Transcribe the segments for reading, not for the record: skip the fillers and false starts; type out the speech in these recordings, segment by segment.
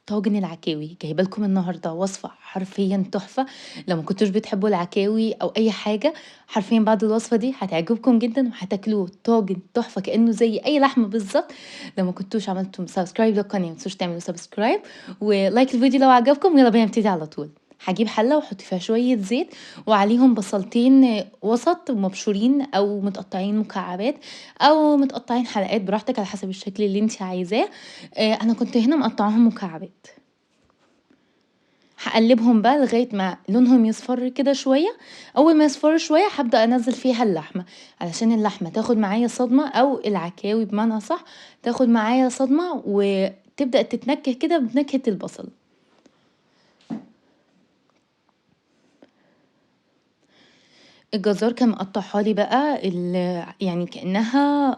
طاجن العكاوي، جايبة لكم النهارده وصفة حرفيًا تحفة، لو ما كنتوش بتحبوا العكاوي أو أي حاجة، حرفيًا بعد الوصفة دي هتعجبكم جدًا وهتاكلوه طاجن تحفة كأنه زي أي لحمة بالضبط. لو ما كنتوش عملتم سبسكرايب للقناة ما تنسوش تعملوا سبسكرايب ولايك الفيديو لو عجبكم، يالّا بينا نبتدي على طول. هاجيب حلة واحط فيها شوية زيت وعليهم بصلتين وسط مبشورين أو متقطعين مكعبات أو متقطعين حلقات براحتك على حسب الشكل اللي أنتِ عايزاه. أنا كنت هنا مقطعاهم مكعبات. هاقلّبهم بقى لغاية ما لونهم يصفر كده شوية، أول ما يصفروا شوية هابدأ أنزّل فيها اللحمة، علشان اللحمة تاخد معايا صدمة أو العكاوي بمعنى أصح تاخد معايا صدمة وتبدأ تتنكه كده بنكهة البصل. الجزار كان مقطّعها لي بقى يعني كأنها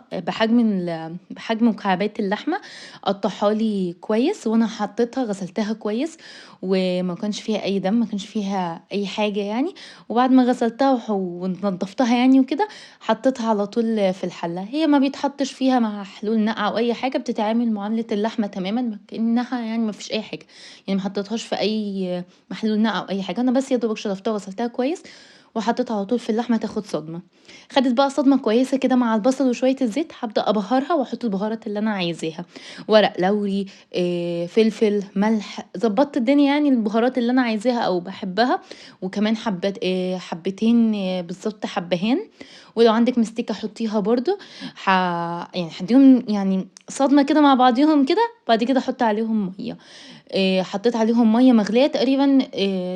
بحجم مكعبات اللحمة، قطّعها لي كويس وأنا حطيتها غسلتها كويس، وما كانش فيها أي دم، ما كانش فيها أي حاجة يعني، وبعد ما غسلتها ونضفتها يعني وكده، حطيتها على طول في الحلة. هي ما بيتحطش فيها محلول نقع أو أي حاجة، بتتعامل معاملة اللحمة تمامًا كأنها يعني ما فيش أي حاجة، يعني ما حطيتهاش في أي محلول نقع أو أي حاجة، أنا بس يا دوبك شطفتها وغسلتها كويس وحطيتها على طول في اللحمة تاخد صدمة. خدت بقى صدمة كويسة كده مع البصل وشوية الزيت، هابدأ أبهّرها وأحط البهارات اللي أنا عايزاها، ورق لوري، فلفل، ملح، ضبّطت الدنيا يعني البهارات اللي أنا عايزاها أو باحبها، وكمان حبّتين بالضبط حبّهان، ولو عندِك مستكة حطيها برضه. ح يعني هادّيهم يعني صدمة كده مع بعضيهم كده، بعد كده أحط عليهم مَيّة. حطيت عليهم مَيّة مغلية تقريبًا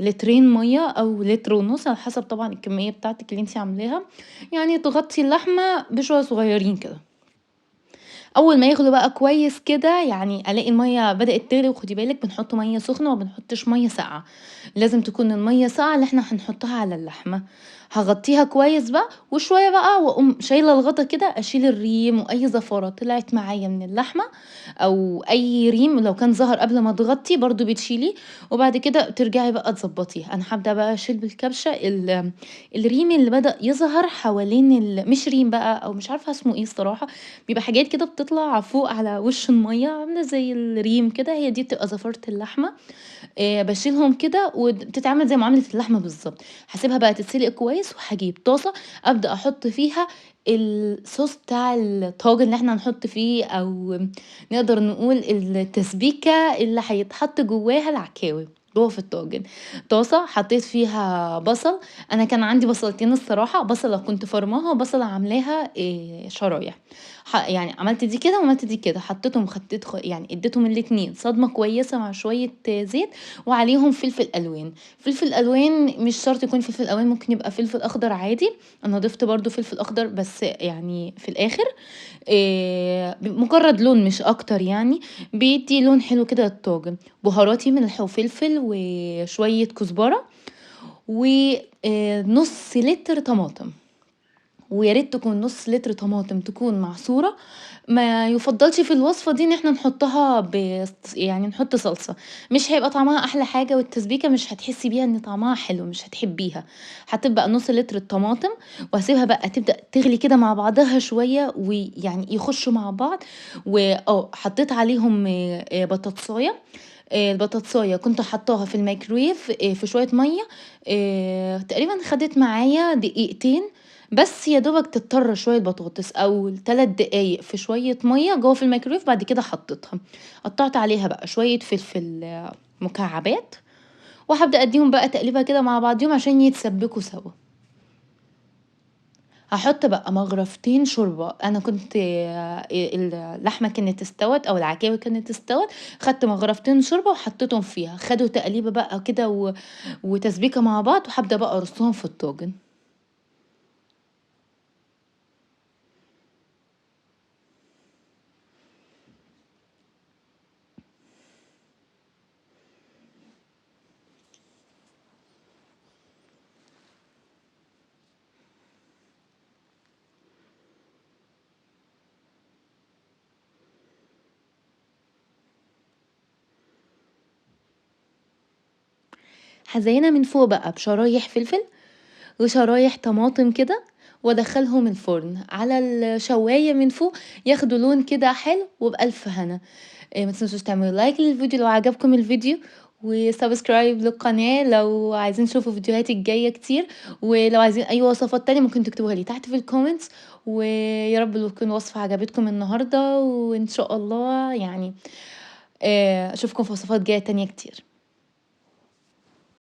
لترين مَيّة أو لتر ونُص على حسب طبعًا الكمية بتاعتِك اللي أنتِ عاملاها، يعني تغطّي اللحمة بشوية صغيّرين كده. أول ما يغلوا بقى كويس كده، يعني ألاقي المَيّة بدأت تغلي وخدي بالِك بنحط مَيّة سخنة ما بنحطش مَيّة ساقعة، لازم تكون المَيّة ساقعة اللي إحنا هنحطها على اللحمة. هاغطّيها كويس بقى وشوية بقى وأقوم شايلة الغطا كده أشيل الريم وأي زفارة طلعت معايا من اللحمة أو أي ريم لو كان ظهر قبل ما تغطّي برضه بتشيليه، وبعد كده ترجعي بقى تضبّطيها. أنا هابدأ بقى أشيل بالكبشة الريم اللي بدأ يظهر حوالين مش ريم بقى أو مش عارفة اسمه إيه الصراحة، بيبقى حاجات كده بتطلع فوق على وش المَيّة عاملة زي الريم كده، هي دي بتبقى زفارة اللحمة. باشيلهم كده بتتعمل زي معاملة اللحمة بالضبط. هاسيبها بقى تتسلق كويس وهاجيب طاسة أبدأ أحط فيها الصوص بتاع الطاجن اللي إحنا هنحط فيه أو نقدر نقول التسبيكة اللي هيتحط جواها العكاوي، جوّه في الطاجن. طاسة حطيت فيها بصل، أنا كان عندي بصلتين الصراحة، بصلة كنت فرماها وبصلة عاملاها شرايح. يعني عملت دي كده وعملت دي كده، حطيتهم خدّيت يعني اديتهم الاتنين صدمة كويسة مع شوية زيت وعليهم فلفل ألوان. فلفل ألوان مش شرط يكون فلفل ألوان، ممكن يبقى فلفل أخضر عادي، أنا ضِفت برضه فلفل أخضر بس يعني في الآخر. مجرد لون مش أكتر يعني، بيدّي لون حلو كده للطاجن. بهاراتي ملح وفلفل وشوية كزبرة و نُص لتر طماطم. ويا ريت تكون نُص لتر طماطم تكون معصورة، ما يُفضّلش في الوصفة دي إن إحنا نحطها يعني نحط صلصة، مش هيبقى طعمها أحلى حاجة والتسبيكة مش هتحسّي بيها إن طعمها حلو، مش هتحبيها. هتبقى نُص لتر الطماطم وهاسيبها بقى تبدأ تغلي كده مع بعضها شوية ويعني يخشوا مع بعض حطيت عليهم بطاطساية. البطاطساية كنت حاطاها في الميكروويف في شوية مَيّة، تقريبًا خدت معايا دقيقتين بس يا دوبك تضطر شوية بطاطس أو 3 دقايق في شوية مَيّة جوّه في الميكروويف بعد كده حطيتها. قطّعت عليها بقى شوية فلفل مكعبات، وهابدأ أدّيهم بقى تقليبة كده مع بعضيهم عشان يتسبّكوا سوا. هاحط بقى مغرفتين شوربة، أنا كنت اللحمة كانت استوت أو العكاوي كانت استوت، خدت مغرفتين شوربة وحطيتهم فيها، خدوا تقليبة بقى كده وتسبيكة مع بعض، وهابدأ بقى أرصهم في الطاجن. هازينها من فوق بقى بشرايح فلفل وشرايح طماطم كده، وادخلهم الفرن على الشواية من فوق ياخدوا لون كده حلو وبألف هنا. ما تنسوش تعملوا لايك للفيديو لو عجبكم الفيديو، وسبسكرايب للقناة لو عايزين تشوفوا فيديوهات الجاية كتير، ولو عايزين اي وصفات تانية ممكن تكتبوها لي تحت في الكومنتس. ويا رب لو تكون وصفة عجبتكم النهاردة، وان شاء الله يعني اشوفكم في وصفات جاية تانية كتير.